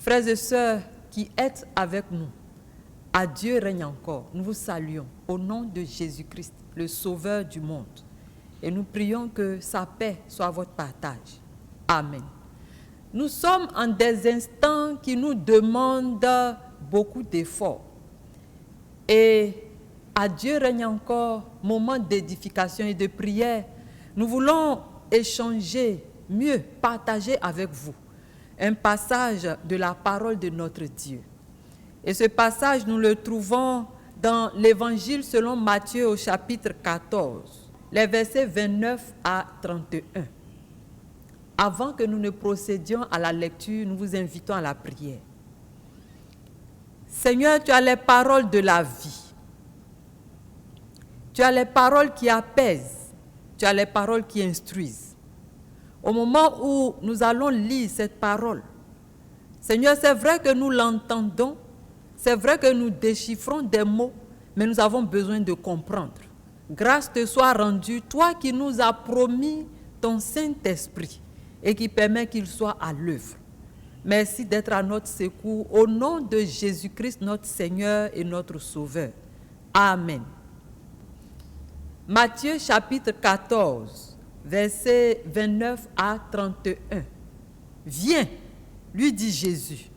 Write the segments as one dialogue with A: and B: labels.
A: Frères et sœurs qui êtes avec nous, à Dieu règne encore. Nous vous saluons au nom de Jésus-Christ, le Sauveur du monde. Et nous prions que sa paix soit votre partage. Amen. Nous sommes en des instants qui nous demandent beaucoup d'efforts. Et à Dieu règne encore, moment d'édification et de prière. Nous voulons échanger, mieux partager avec vous un passage de la parole de notre Dieu. Et ce passage, nous le trouvons dans l'Évangile selon Matthieu au chapitre 14, les versets 29 à 31. Avant que nous ne procédions à la lecture, nous vous invitons à la prière. Seigneur, tu as les paroles de la vie. Tu as les paroles qui apaisent. Tu as les paroles qui instruisent. Au moment où nous allons lire cette parole, Seigneur, c'est vrai que nous l'entendons, c'est vrai que nous déchiffrons des mots, mais nous avons besoin de comprendre. Grâce te soit rendue, toi qui nous as promis ton Saint-Esprit et qui permet qu'il soit à l'œuvre. Merci d'être à notre secours. Au nom de Jésus-Christ, notre Seigneur et notre Sauveur. Amen. Matthieu chapitre 14, versets 29 à 31. Viens, lui dit Jésus.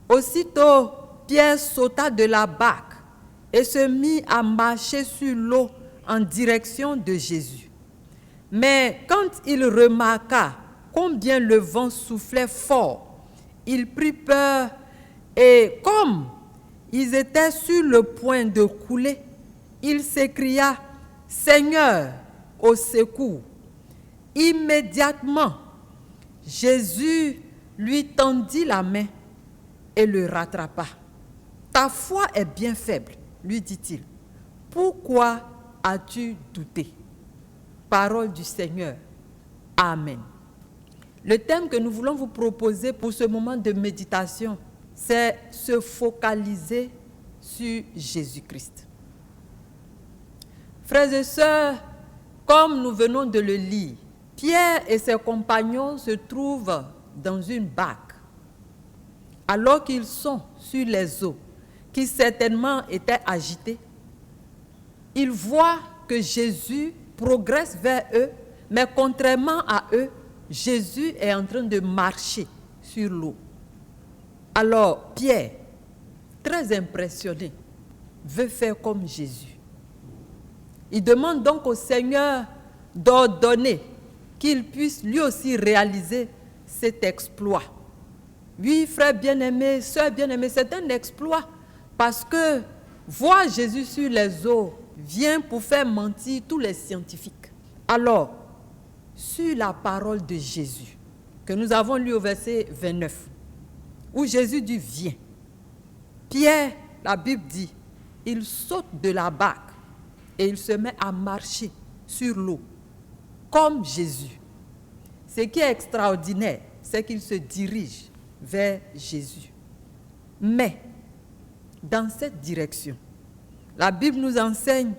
A: Aussitôt, Pierre sauta de la barque et se mit à marcher sur l'eau en direction de Jésus. Mais quand il remarqua combien le vent soufflait fort, il prit peur et comme ils étaient sur le point de couler, il s'écria « Seigneur, au secours !» Immédiatement, Jésus lui tendit la main et le rattrapa. « Ta foi est bien faible, lui dit-il. Pourquoi as-tu douté ?» Parole du Seigneur. Amen. Le thème que nous voulons vous proposer pour ce moment de méditation, c'est se focaliser sur Jésus-Christ. Frères et sœurs, comme nous venons de le lire, Pierre et ses compagnons se trouvent dans une barque, alors qu'ils sont sur les eaux, qui certainement étaient agitées. Ils voient que Jésus progresse vers eux, mais contrairement à eux, Jésus est en train de marcher sur l'eau. Alors Pierre, très impressionné, veut faire comme Jésus. Il demande donc au Seigneur d'ordonner qu'il puisse lui aussi réaliser cet exploit. Oui, frères bien-aimés, sœurs bien-aimées, c'est un exploit parce que voir Jésus sur les eaux vient pour faire mentir tous les scientifiques. Alors, sur la parole de Jésus, que nous avons lu au verset 29, où Jésus dit « Viens », Pierre, la Bible dit, il saute de la barque et il se met à marcher sur l'eau, comme Jésus. Ce qui est extraordinaire, c'est qu'il se dirige vers Jésus. Mais, dans cette direction, la Bible nous enseigne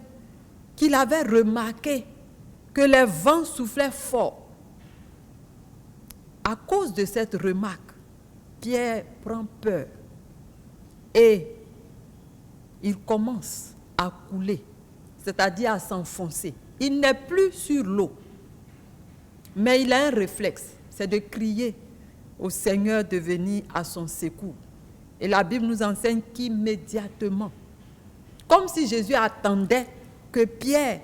A: qu'il avait remarqué que les vents soufflaient fort. À cause de cette remarque, Pierre prend peur et il commence à couler, c'est-à-dire à s'enfoncer. Il n'est plus sur l'eau, mais il a un réflexe, c'est de crier au Seigneur de venir à son secours. Et la Bible nous enseigne qu'immédiatement, comme si Jésus attendait que Pierre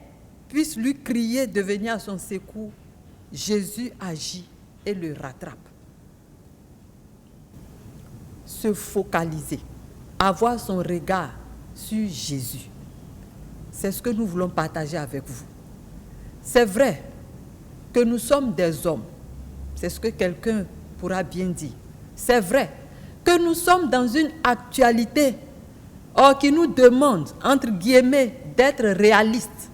A: puisse lui crier de venir à son secours, Jésus agit et le rattrape. Se focaliser, avoir son regard sur Jésus. C'est ce que nous voulons partager avec vous. C'est vrai que nous sommes des hommes. C'est ce que quelqu'un pourra bien dire. C'est vrai que nous sommes dans une actualité qui nous demande, entre guillemets, d'être réalistes.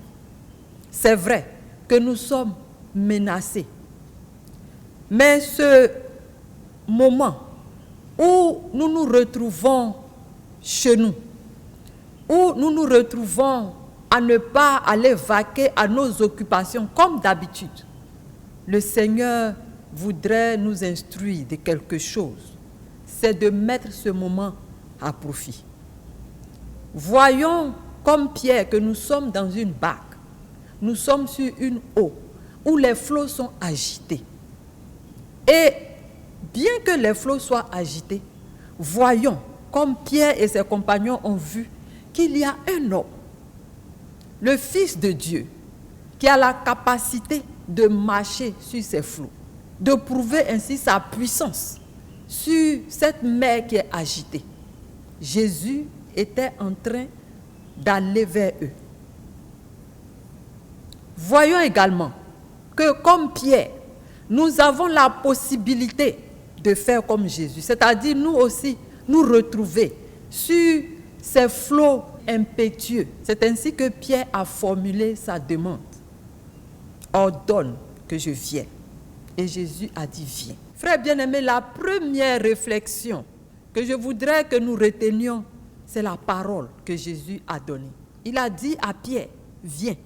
A: C'est vrai que nous sommes menacés. Mais ce moment où nous nous retrouvons chez nous, où nous nous retrouvons à ne pas aller vaquer à nos occupations comme d'habitude, le Seigneur voudrait nous instruire de quelque chose. c'est de mettre ce moment à profit. Voyons comme Pierre que nous sommes dans une barque. Nous sommes sur une eau où les flots sont agités. Et bien que les flots soient agités, voyons comme Pierre et ses compagnons ont vu qu'il y a un homme, le Fils de Dieu, qui a la capacité de marcher sur ces flots, de prouver ainsi sa puissance sur cette mer qui est agitée. Jésus était en train d'aller vers eux. Voyons également que comme Pierre, nous avons la possibilité de faire comme Jésus, c'est-à-dire nous aussi nous retrouver sur ces flots impétueux. C'est ainsi que Pierre a formulé sa demande. Ordonne que je vienne. Et Jésus a dit viens. Frères bien-aimés, la première réflexion que je voudrais que nous retenions, c'est la parole que Jésus a donnée. Il a dit à Pierre, viens.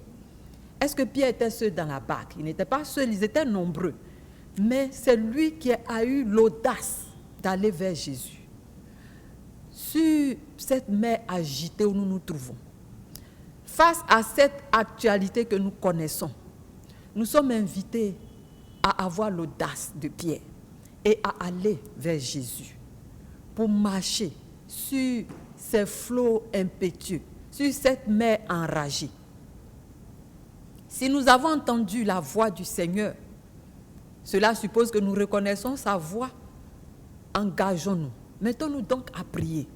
A: Est-ce que Pierre était seul dans la barque? Il n'était pas seul, ils étaient nombreux. Mais c'est lui qui a eu l'audace d'aller vers Jésus. Sur cette mer agitée où nous nous trouvons, face à cette actualité que nous connaissons, nous sommes invités à avoir l'audace de Pierre et à aller vers Jésus pour marcher sur ces flots impétueux, sur cette mer enragée. Si nous avons entendu la voix du Seigneur, cela suppose que nous reconnaissons sa voix. Engageons-nous. Mettons-nous donc à prier,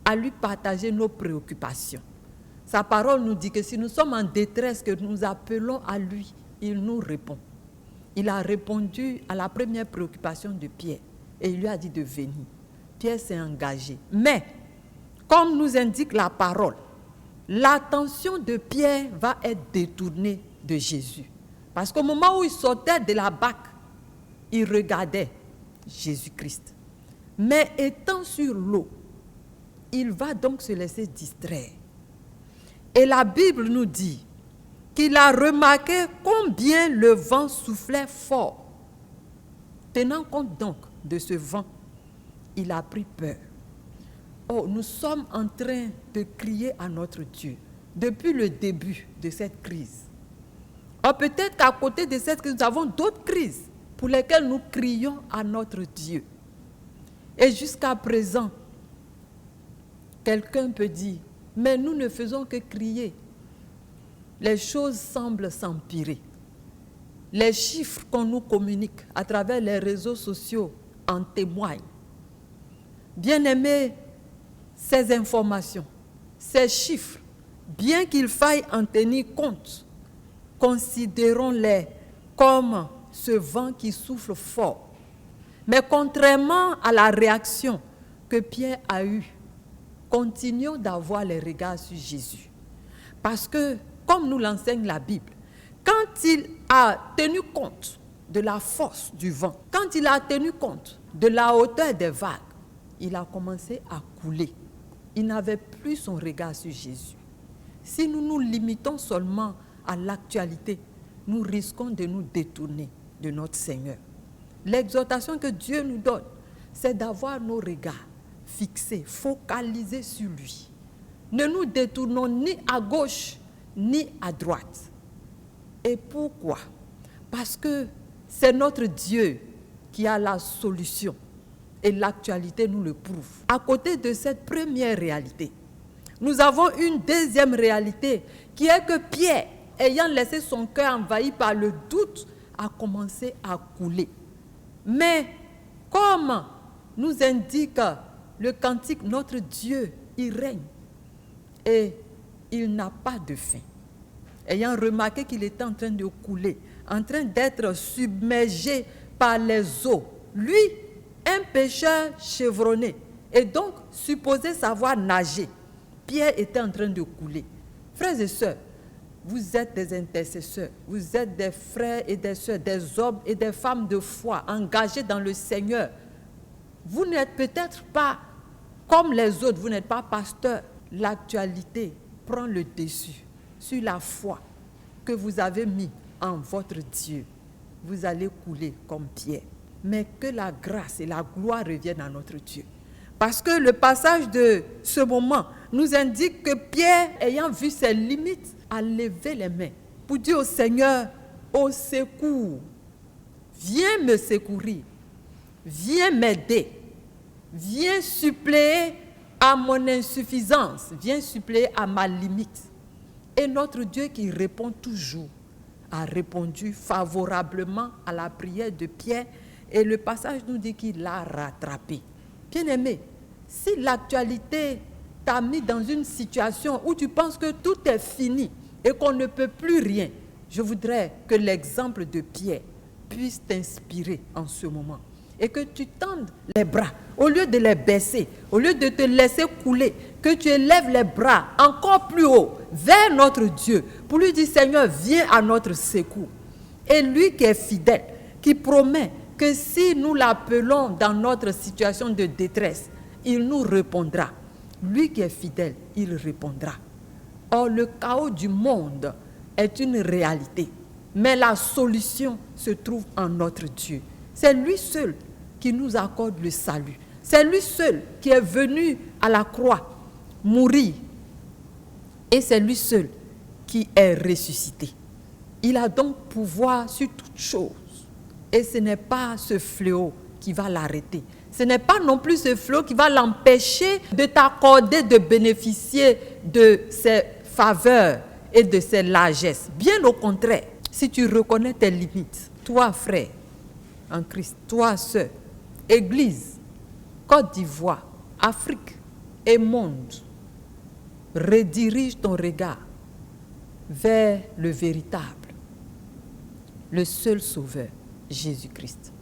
A: à lui partager nos préoccupations. Sa parole nous dit que si nous sommes en détresse, que nous appelons à lui, il nous répond. Il a répondu à la première préoccupation de Pierre et il lui a dit de venir. Pierre s'est engagé. Mais, comme nous indique la parole, l'attention de Pierre va être détournée de Jésus. Parce qu'au moment où il sortait de la barque, il regardait Jésus-Christ. Mais étant sur l'eau, il va donc se laisser distraire. Et la Bible nous dit qu'il a remarqué combien le vent soufflait fort. Tenant compte donc de ce vent, il a pris peur. Oh, nous sommes en train de crier à notre Dieu depuis le début de cette crise. Oh, peut-être qu'à côté de cette crise, nous avons d'autres crises pour lesquelles nous crions à notre Dieu. Et jusqu'à présent, quelqu'un peut dire, mais nous ne faisons que crier. Les choses semblent s'empirer. Les chiffres qu'on nous communique à travers les réseaux sociaux en témoignent. Bien-aimés, ces informations, ces chiffres, bien qu'il faille en tenir compte, considérons-les comme ce vent qui souffle fort. Mais contrairement à la réaction que Pierre a eue, continuons d'avoir les regards sur Jésus. Parce que, comme nous l'enseigne la Bible, quand il a tenu compte de la force du vent, quand il a tenu compte de la hauteur des vagues, il a commencé à couler. Il n'avait plus son regard sur Jésus. Si nous nous limitons seulement à l'actualité, nous risquons de nous détourner de notre Seigneur. L'exhortation que Dieu nous donne, c'est d'avoir nos regards fixés, focalisés sur lui. Ne nous détournons ni à gauche, ni à droite. Et pourquoi? Parce que c'est notre Dieu qui a la solution. Et l'actualité nous le prouve. À côté de cette première réalité, nous avons une deuxième réalité qui est que Pierre, ayant laissé son cœur envahi par le doute, a commencé à couler. Mais comme nous indique le cantique, notre Dieu, il règne et il n'a pas de fin. Ayant remarqué qu'il était en train de couler, en train d'être submergé par les eaux, lui, un pêcheur chevronné, et donc supposé savoir nager, Pierre était en train de couler. Frères et sœurs, vous êtes des intercesseurs, vous êtes des frères et des sœurs, des hommes et des femmes de foi engagés dans le Seigneur. Vous n'êtes peut-être pas comme les autres, vous n'êtes pas pasteur. L'actualité prend le dessus sur la foi que vous avez mis en votre Dieu. Vous allez couler comme Pierre. mais que la grâce et la gloire reviennent à notre Dieu. Parce que le passage de ce moment nous indique que Pierre, ayant vu ses limites, a levé les mains pour dire au Seigneur, au secours, viens me secourir, viens m'aider, viens suppléer à mon insuffisance, viens suppléer à ma limite. Et notre Dieu qui répond toujours, a répondu favorablement à la prière de Pierre, et le passage nous dit qu'il l'a rattrapé. Bien-aimé, si l'actualité t'a mis dans une situation où tu penses que tout est fini et qu'on ne peut plus rien, je voudrais que l'exemple de Pierre puisse t'inspirer en ce moment et que tu tendes les bras, au lieu de les baisser, au lieu de te laisser couler, que tu élèves les bras encore plus haut vers notre Dieu pour lui dire, Seigneur, viens à notre secours. Et lui qui est fidèle, qui promet que si nous l'appelons dans notre situation de détresse, il nous répondra. Lui qui est fidèle, il répondra. Or, le chaos du monde est une réalité, mais la solution se trouve en notre Dieu. C'est lui seul qui nous accorde le salut. C'est lui seul qui est venu à la croix mourir. Et c'est lui seul qui est ressuscité. Il a donc pouvoir sur toutes choses. Et ce n'est pas ce fléau qui va l'arrêter. Ce n'est pas non plus ce fléau qui va l'empêcher de t'accorder de bénéficier de ses faveurs et de ses largesses. Bien au contraire, si tu reconnais tes limites, toi frère en Christ, toi sœur, Église, Côte d'Ivoire, Afrique et monde, redirige ton regard vers le véritable, le seul sauveur, Jésus-Christ.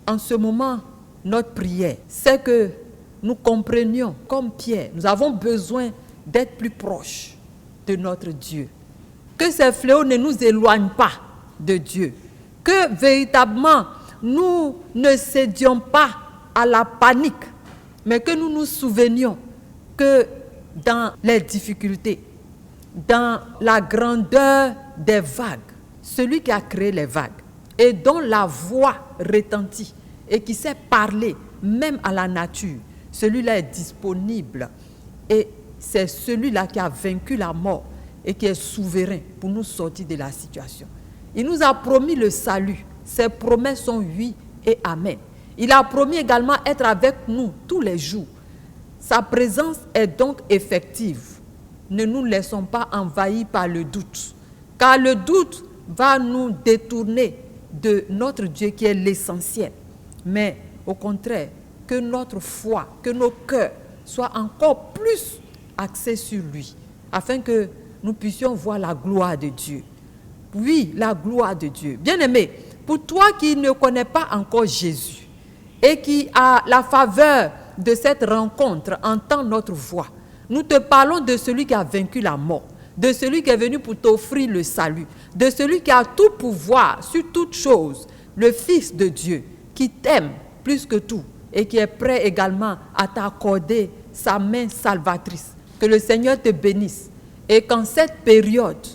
A: En ce moment, notre prière, c'est que nous comprenions, comme Pierre, nous avons besoin d'être plus proches de notre Dieu. Que ces fléaux ne nous éloignent pas de Dieu. Que véritablement, nous ne cédions pas à la panique, mais que nous nous souvenions que dans les difficultés, dans la grandeur des vagues, celui qui a créé les vagues et dont la voix retentit et qui sait parler même à la nature, celui-là est disponible et c'est celui-là qui a vaincu la mort et qui est souverain pour nous sortir de la situation. Il nous a promis le salut. Ses promesses sont oui et amen. Il a promis également être avec nous tous les jours. Sa présence est donc effective. Ne nous laissons pas envahir par le doute, car le doute va nous détourner de notre Dieu qui est l'essentiel. Mais au contraire, que notre foi, que nos cœurs soient encore plus axés sur lui, afin que nous puissions voir la gloire de Dieu. Oui, la gloire de Dieu. Bien-aimé, pour toi qui ne connais pas encore Jésus et qui a la faveur de cette rencontre, entend notre voix. Nous te parlons de celui qui a vaincu la mort, de celui qui est venu pour t'offrir le salut, de celui qui a tout pouvoir sur toutes choses, le Fils de Dieu, qui t'aime plus que tout et qui est prêt également à t'accorder sa main salvatrice. Que le Seigneur te bénisse et qu'en cette période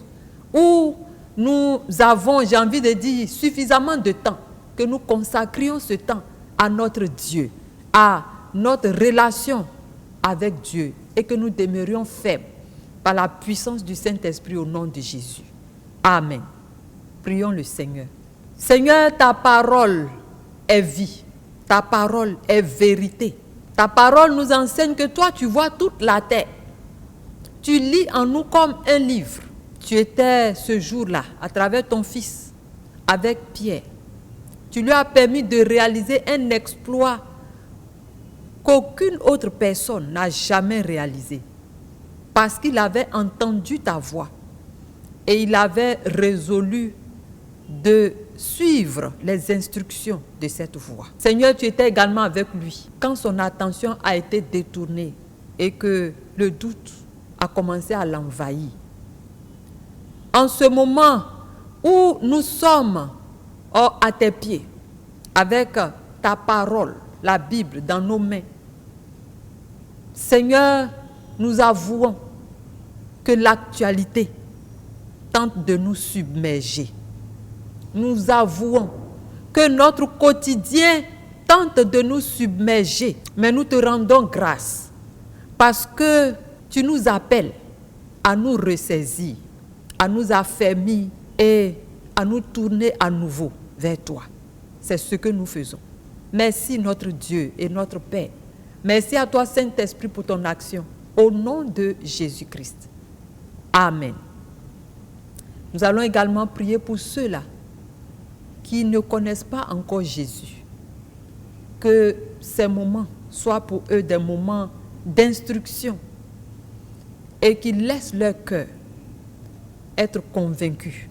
A: où nous avons, j'ai envie de dire, suffisamment de temps, que nous consacrions ce temps à notre Dieu, à notre relation avec Dieu et que nous demeurions fermes par la puissance du Saint-Esprit au nom de Jésus. Amen. Prions le Seigneur. Seigneur, ta parole est vie, ta parole est vérité. Ta parole nous enseigne que toi, tu vois toute la terre. Tu lis en nous comme un livre. Tu étais ce jour-là, à travers ton Fils, avec Pierre. Tu lui as permis de réaliser un exploit qu'aucune autre personne n'a jamais réalisé. Parce qu'il avait entendu ta voix et il avait résolu de suivre les instructions de cette voix. Seigneur, tu étais également avec lui quand son attention a été détournée et que le doute a commencé à l'envahir. En ce moment où nous sommes à tes pieds, avec ta parole, la Bible, dans nos mains, Seigneur, nous avouons que l'actualité tente de nous submerger. Nous avouons que notre quotidien tente de nous submerger, mais nous te rendons grâce parce que tu nous appelles à nous ressaisir, à nous affermir et à nous tourner à nouveau vers toi. C'est ce que nous faisons. Merci notre Dieu et notre Père. Merci à toi Saint-Esprit pour ton action. Au nom de Jésus-Christ. Amen. Nous allons également prier pour ceux-là qui ne connaissent pas encore Jésus. Que ces moments soient pour eux des moments d'instruction et qu'ils laissent leur cœur être convaincus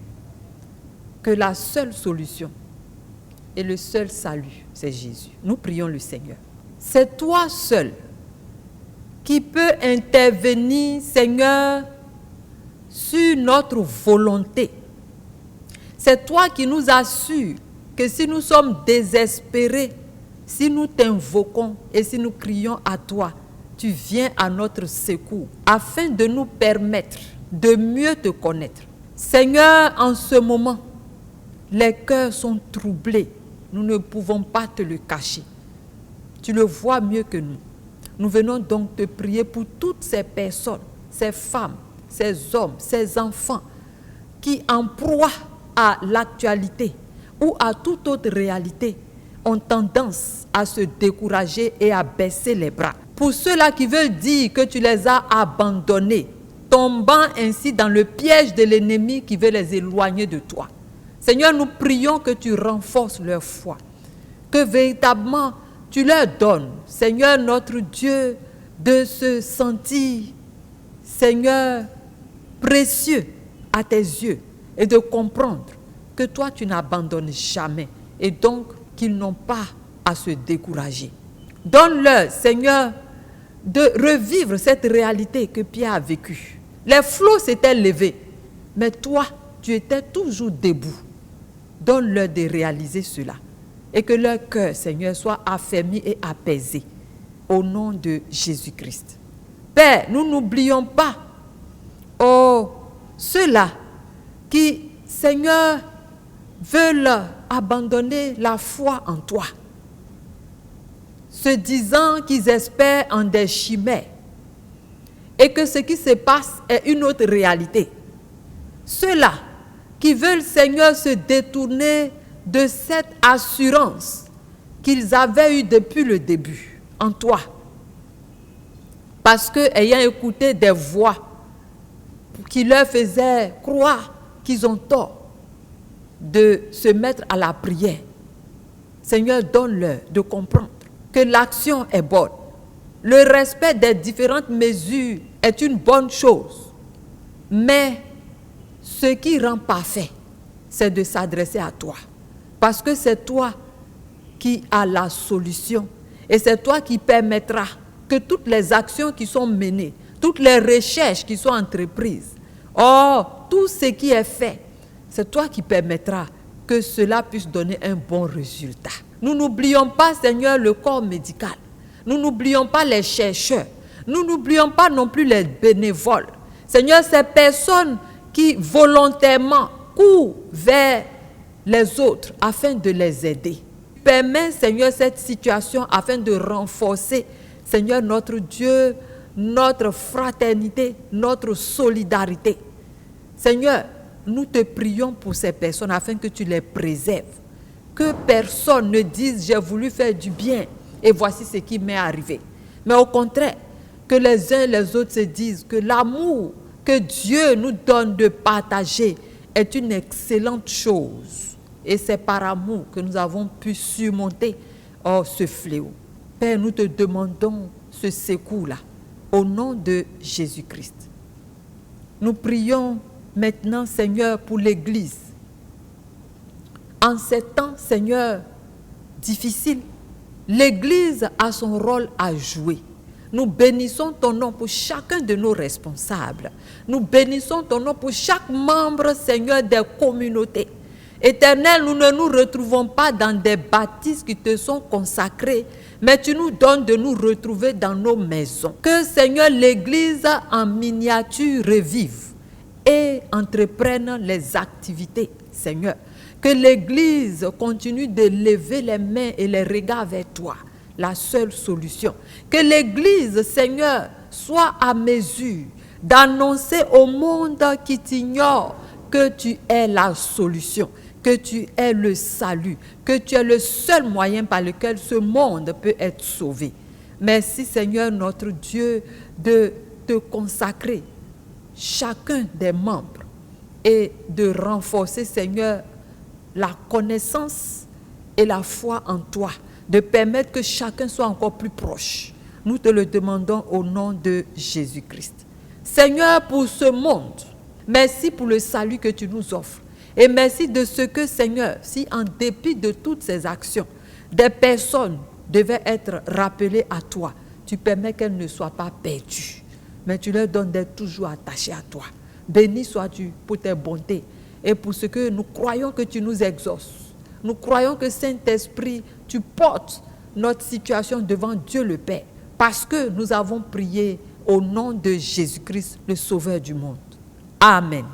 A: que la seule solution et le seul salut, c'est Jésus. Nous prions le Seigneur. C'est toi seul qui peux intervenir, Seigneur, sur notre volonté. C'est toi qui nous assures que si nous sommes désespérés, si nous t'invoquons et si nous crions à toi, tu viens à notre secours afin de nous permettre de mieux te connaître. Seigneur, en ce moment, les cœurs sont troublés. Nous ne pouvons pas te le cacher. Tu le vois mieux que nous. Nous venons donc te prier pour toutes ces personnes, ces femmes, ces hommes, ces enfants qui en proie à l'actualité ou à toute autre réalité ont tendance à se décourager et à baisser les bras. Pour ceux-là qui veulent dire que tu les as abandonnés, tombant ainsi dans le piège de l'ennemi qui veut les éloigner de toi. Seigneur, nous prions que tu renforces leur foi, que véritablement tu leur donnes, Seigneur notre Dieu, de se sentir, Seigneur, précieux à tes yeux et de comprendre que toi tu n'abandonnes jamais et donc qu'ils n'ont pas à se décourager. Donne-leur, Seigneur, de revivre cette réalité que Pierre a vécue. Les flots s'étaient levés, mais toi, tu étais toujours debout. Donne-leur de réaliser cela et que leur cœur, Seigneur, soit affermi et apaisé au nom de Jésus-Christ. Père, nous n'oublions pas, ceux-là qui, Seigneur, veulent abandonner la foi en toi, se disant qu'ils espèrent en des chimères et que ce qui se passe est une autre réalité. Ceux-là qui veulent, Seigneur, se détourner de cette assurance qu'ils avaient eue depuis le début en toi. Parce que, ayant écouté des voix qui leur faisaient croire qu'ils ont tort de se mettre à la prière, Seigneur, donne-leur de comprendre que l'action est bonne. Le respect des différentes mesures est une bonne chose. Mais ce qui rend parfait, c'est de s'adresser à toi. Parce que c'est toi qui as la solution. Et c'est toi qui permettra que toutes les actions qui sont menées, toutes les recherches qui sont entreprises, tout ce qui est fait, c'est toi qui permettra que cela puisse donner un bon résultat. Nous n'oublions pas, Seigneur, le corps médical. Nous n'oublions pas les chercheurs. Nous n'oublions pas non plus les bénévoles. Seigneur, ces personnes qui volontairement courent vers les autres afin de les aider. Permets, Seigneur, cette situation afin de renforcer, Seigneur, notre Dieu, notre fraternité, notre solidarité. Seigneur, nous te prions pour ces personnes afin que tu les préserves. Que personne ne dise « j'ai voulu faire du bien et voici ce qui m'est arrivé ». Mais au contraire, que les uns et les autres se disent que l'amour que Dieu nous donne de partager est une excellente chose. Et c'est par amour que nous avons pu surmonter ce fléau. Père, nous te demandons ce secours-là, au nom de Jésus-Christ. Nous prions maintenant, Seigneur, pour l'Église. En ces temps, Seigneur, difficiles, l'Église a son rôle à jouer. Nous bénissons ton nom pour chacun de nos responsables. Nous bénissons ton nom pour chaque membre, Seigneur, des communautés. Éternel, nous ne nous retrouvons pas dans des bâtisses qui te sont consacrées, mais tu nous donnes de nous retrouver dans nos maisons. Que, Seigneur, l'Église en miniature revive et entreprenne les activités, Seigneur. Que l'Église continue de lever les mains et les regards vers toi, la seule solution. Que l'Église, Seigneur, soit à mesure d'annoncer au monde qui t'ignore que tu es la solution, que tu es le salut, que tu es le seul moyen par lequel ce monde peut être sauvé. Merci Seigneur notre Dieu de te consacrer chacun des membres et de renforcer Seigneur la connaissance et la foi en toi, de permettre que chacun soit encore plus proche. Nous te le demandons au nom de Jésus-Christ. Seigneur, pour ce monde, merci pour le salut que tu nous offres. Et merci de ce que, Seigneur, si en dépit de toutes ces actions, des personnes devaient être rappelées à toi, tu permets qu'elles ne soient pas perdues, mais tu leur donnes d'être toujours attachées à toi. Béni sois-tu pour tes bontés et pour ce que nous croyons que tu nous exauces. Nous croyons que Saint-Esprit, tu portes notre situation devant Dieu le Père, parce que nous avons prié au nom de Jésus-Christ, le Sauveur du monde. Amen.